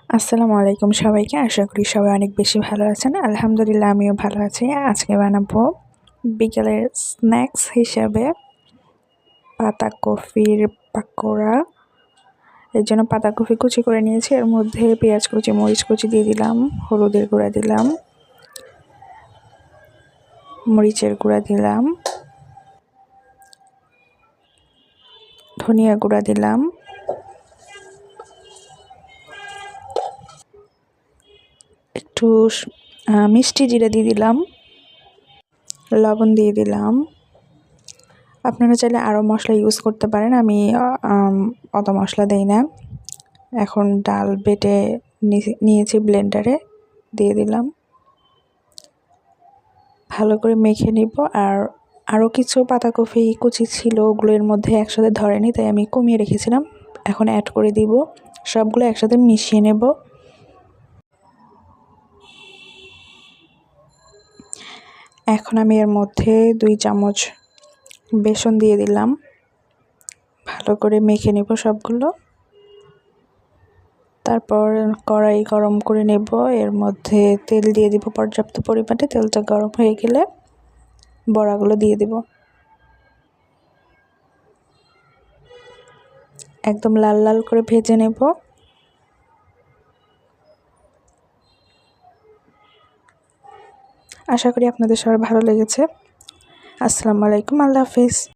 আসসালামু আলাইকুম সবাইকে। আশা করি সবাই অনেক বেশি ভালো আছেন। আলহামদুলিল্লাহ আমিও ভালো আছি। আজকে বানাবো বিকেলের স্ন্যাক্স হিসাবে পাতাকপির পাকোড়া। এর জন্য পাতাকপি কুচি করে নিয়েছি, এর মধ্যে পেঁয়াজ কুচি, মরিচ কুচি দিয়ে দিলাম, হলুদের গুঁড়া দিলাম, মরিচের গুঁড়া দিলাম, ধনিয়া গুঁড়া দিলাম, একটু মিষ্টি জিরা দিয়ে দিলাম, লবণ দিয়ে দিলাম। আপনারা চাইলে আরও মশলা ইউজ করতে পারেন, আমি অত মশলা দেই না। এখন ডাল বেটে নিয়েছি, ব্লেন্ডারে দিয়ে দিলাম, ভালো করে মেখে নিব। আর আরও কিছু পাতাকপি কুচি ছিল, ওগুলো এর মধ্যে একসাথে ধরেনি, তাই আমি কমিয়ে রেখেছিলাম। এখন অ্যাড করে দিব, সবগুলো একসাথে মিশিয়ে নেব। এখন আমি এর মধ্যে 2 চামচ বেসন দিয়ে দিলাম, ভালো করে মেখে নেব সবগুলো। তারপর কড়াই গরম করে নেব, এর মধ্যে তেল দিয়ে দিব পর্যাপ্ত পরিমাণে। তেলটা গরম হয়ে গেলে বড়াগুলো দিয়ে দিব, একদম লাল লাল করে ভেজে নেব। আশা করি আপনাদের সবার ভালো লেগেছে। আসসালামু আলাইকুম, আল্লাহ হাফিজ।